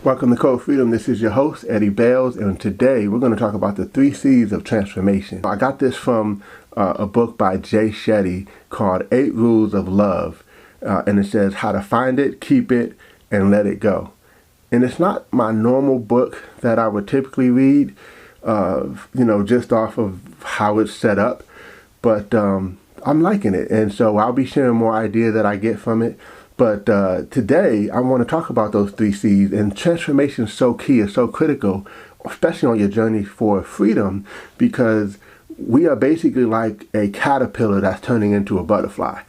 Welcome to Code Freedom. This is your host, Eddie Bales, and today we're going to talk about the 3 C's of transformation. I got this from a book by Jay Shetty called 8 Rules of Love, and it says how to find it, keep it, and let it go. And it's not my normal book that I would typically read, just off of how it's set up, but I'm liking it, and so I'll be sharing more ideas that I get from it. But today, I want to talk about those 3 C's, and transformation is so key, it's so critical, especially on your journey for freedom, because we are basically like a caterpillar that's turning into a butterfly.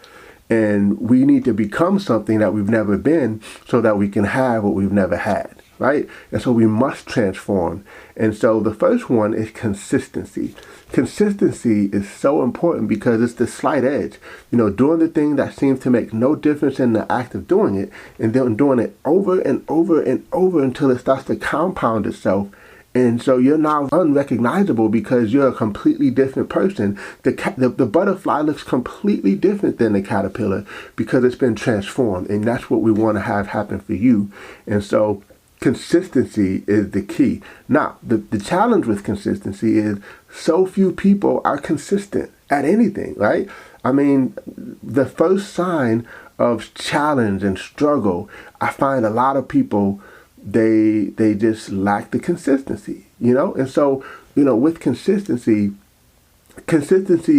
And we need to become something that we've never been so that we can have what we've never had, right? And so we must transform. And so the first one is consistency. Consistency is so important because it's the slight edge. Doing the thing that seems to make no difference in the act of doing it, and then doing it over and over and over until it starts to compound itself. And so you're now unrecognizable because you're a completely different person. The butterfly looks completely different than the caterpillar because it's been transformed. And that's what we want to have happen for you. And so consistency is the key. Now, the challenge with consistency is so few people are consistent at anything, right? I mean, the first sign of challenge and struggle, I find a lot of people, they just lack the consistency, And so, with consistency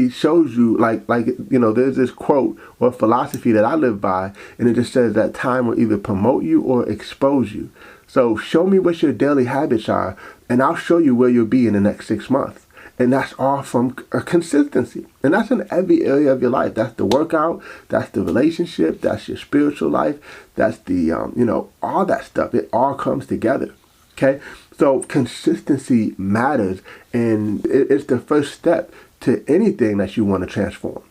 shows you there's this quote or philosophy that I live by, and it just says that time will either promote you or expose you. So show me what your daily habits are, and I'll show you where you'll be in the next 6 months. And that's all from a consistency. And that's in every area of your life. That's the workout, that's the relationship, that's your spiritual life, that's the, all that stuff. It all comes together. Okay? So consistency matters, and it's the first step to anything that you want to transform.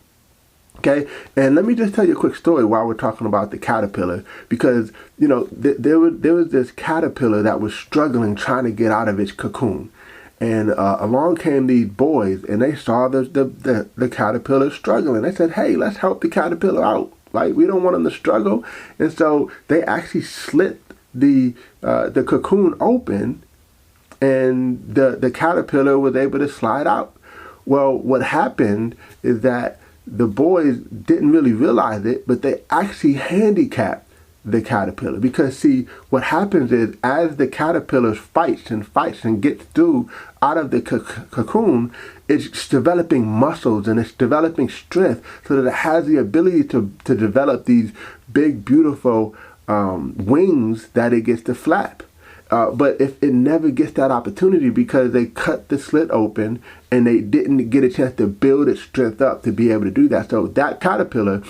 Okay, and let me just tell you a quick story while we're talking about the caterpillar, because there was this caterpillar that was struggling trying to get out of its cocoon, and along came these boys, and they saw the caterpillar struggling. They said, "Hey, let's help the caterpillar out. Like, we don't want him to struggle," and so they actually slit the cocoon open, and the caterpillar was able to slide out. Well, what happened is that the boys didn't really realize it, but they actually handicapped the caterpillar. Because see, what happens is as the caterpillar fights and gets through out of the cocoon, it's developing muscles and it's developing strength so that it has the ability to develop these big, beautiful wings that it gets to flap. But if it never gets that opportunity because they cut the slit open and they didn't get a chance to build its strength up to be able to do that. So that caterpillar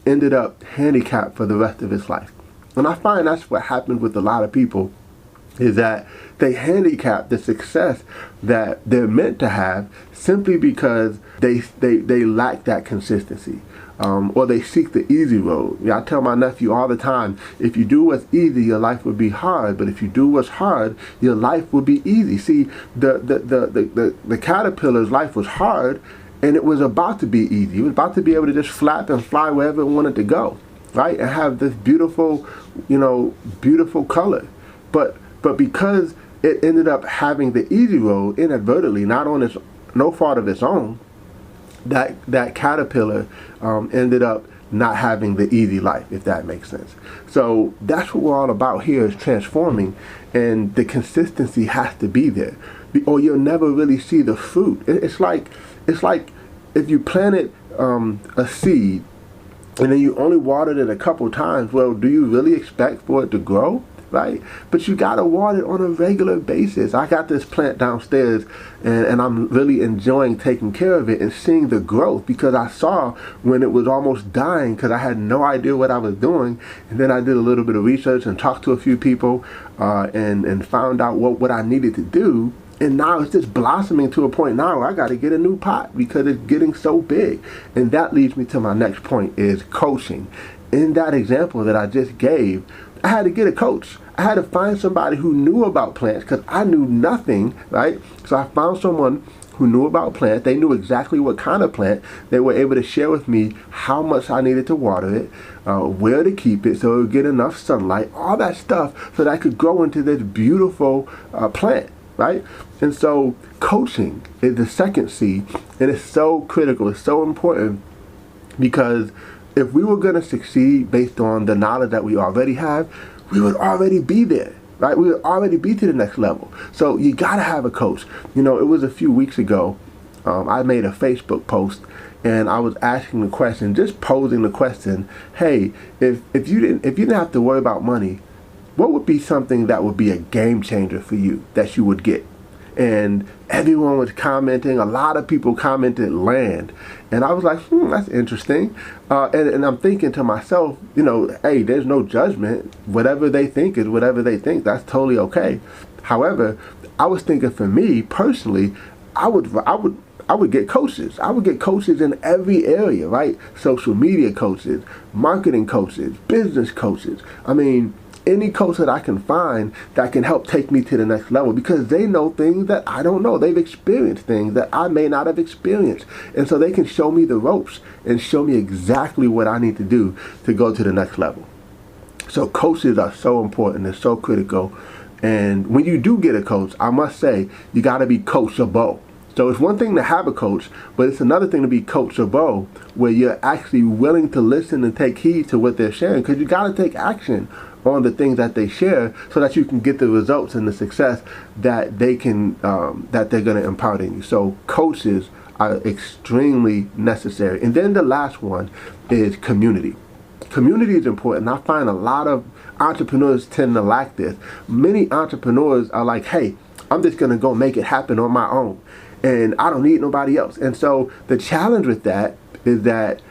ended up handicapped for the rest of its life. And I find that's what happens with a lot of people, is that they handicap the success that they're meant to have simply because they lack that consistency. Or they seek the easy road. I tell my nephew all the time, if you do what's easy, your life will be hard. But if you do what's hard, your life will be easy. See, the caterpillar's life was hard, and it was about to be easy. It was about to be able to just flap and fly wherever it wanted to go, right? And have this beautiful, beautiful color. But because it ended up having the easy road inadvertently, no fault of its own, that caterpillar ended up not having the easy life, if that makes sense. So that's what we're all about here, is transforming, and the consistency has to be there, or you'll never really see the fruit. It's like if you planted a seed and then you only watered it a couple times. Well, do you really expect for it to grow? Right? But you gotta water it on a regular basis. I got this plant downstairs, and I'm really enjoying taking care of it and seeing the growth, because I saw when it was almost dying because I had no idea what I was doing. And then I did a little bit of research and talked to a few people and found out what I needed to do. And now it's just blossoming to a point now where I got to get a new pot because it's getting so big. And that leads me to my next point, is coaching. In that example that I just gave, I had to get a coach. I had to find somebody who knew about plants because I knew nothing, right? So I found someone who knew about plants. They knew exactly what kind of plant. They were able to share with me how much I needed to water it, where to keep it so it would get enough sunlight, all that stuff so that I could grow into this beautiful plant, right? And so coaching is the second C, and it's so critical, it's so important, because if we were going to succeed based on the knowledge that we already have, we would already be there, right? We would already be to the next level. So you got to have a coach. You know, it was a few weeks ago, I made a Facebook post and I was asking the question, just posing the question, hey, if you didn't have to worry about money, what would be something that would be a game changer for you that you would get? And everyone was commenting. A lot of people commented land. And I was like, that's interesting. And I'm thinking to myself, you know, hey, there's no judgment. Whatever they think is whatever they think. That's totally okay. However, I was thinking for me personally, I would get coaches. I would get coaches in every area, right? Social media coaches, marketing coaches, business coaches. I mean, any coach that I can find that can help take me to the next level, because they know things that I don't know. They've experienced things that I may not have experienced. And so they can show me the ropes and show me exactly what I need to do to go to the next level. So coaches are so important. They're so critical. And when you do get a coach, I must say, you got to be coachable. So it's one thing to have a coach, but it's another thing to be coachable, where you're actually willing to listen and take heed to what they're sharing, because you got to take action on the things that they share so that you can get the results and the success that they can that they're going to impart in you. So coaches are extremely necessary. And then the last one is community. Community is important. I find a lot of entrepreneurs tend to lack this. Many entrepreneurs are like, hey, I'm just going to go make it happen on my own, and I don't need nobody else. And so the challenge with that is that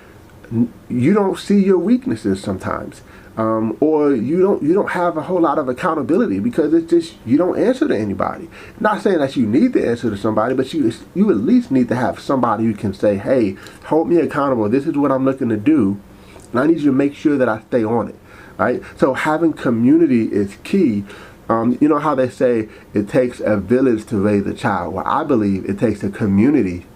you don't see your weaknesses sometimes. Or you don't have a whole lot of accountability, because it's just, you don't answer to anybody. Not saying that you need to answer to somebody, but you at least need to have somebody who can say, hey, hold me accountable. This is what I'm looking to do, and I need you to make sure that I stay on it, right? So having community is key. You know how they say it takes a village to raise a child? Well, I believe it takes a community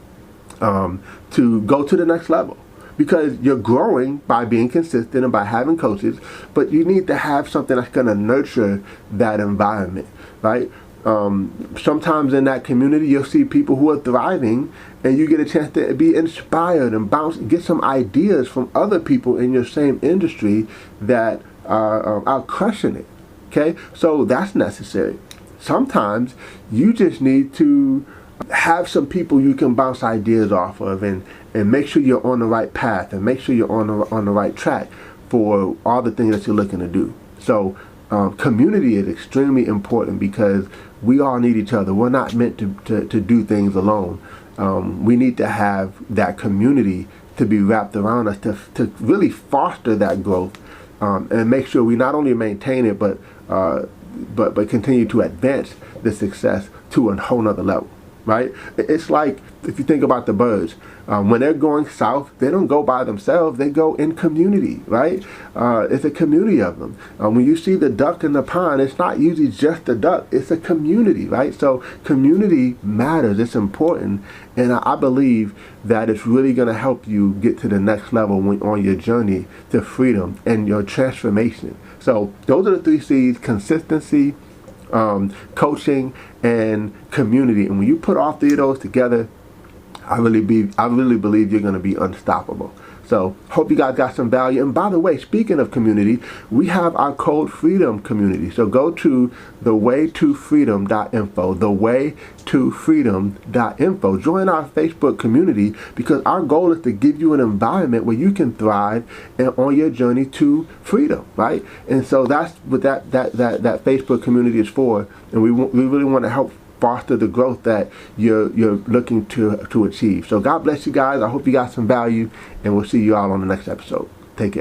to go to the next level. Because you're growing by being consistent and by having coaches, but you need to have something that's going to nurture that environment, right? Sometimes in that community, you'll see people who are thriving, and you get a chance to be inspired and get some ideas from other people in your same industry that are crushing it, okay? So that's necessary. Sometimes you just need to have some people you can bounce ideas off of, and make sure you're on the right path, and make sure you're on the right track for all the things that you're looking to do. So community is extremely important, because we all need each other. We're not meant to do things alone. We need to have that community to be wrapped around us to really foster that growth, and make sure we not only maintain it, but continue to advance the success to a whole nother level. Right? It's like, if you think about the birds, when they're going south, they don't go by themselves, they go in community, right? It's a community of them. When you see the duck in the pond, it's not usually just the duck, it's a community, right? So community matters, it's important, and I believe that it's really going to help you get to the next level on your journey to freedom and your transformation. So those are the 3 C's: consistency, coaching, and community. And when you put all 3 of those together, I really believe you're going to be unstoppable. So hope you guys got some value. And by the way, speaking of community, we have our Code Freedom community. So go to thewaytofreedom.info, thewaytofreedom.info. Join our Facebook community, because our goal is to give you an environment where you can thrive on your journey to freedom, right? And so that's what that Facebook community is for. And we really want to help foster the growth that you're looking to achieve. So God bless you guys. I hope you got some value, and we'll see you all on the next episode. Take care.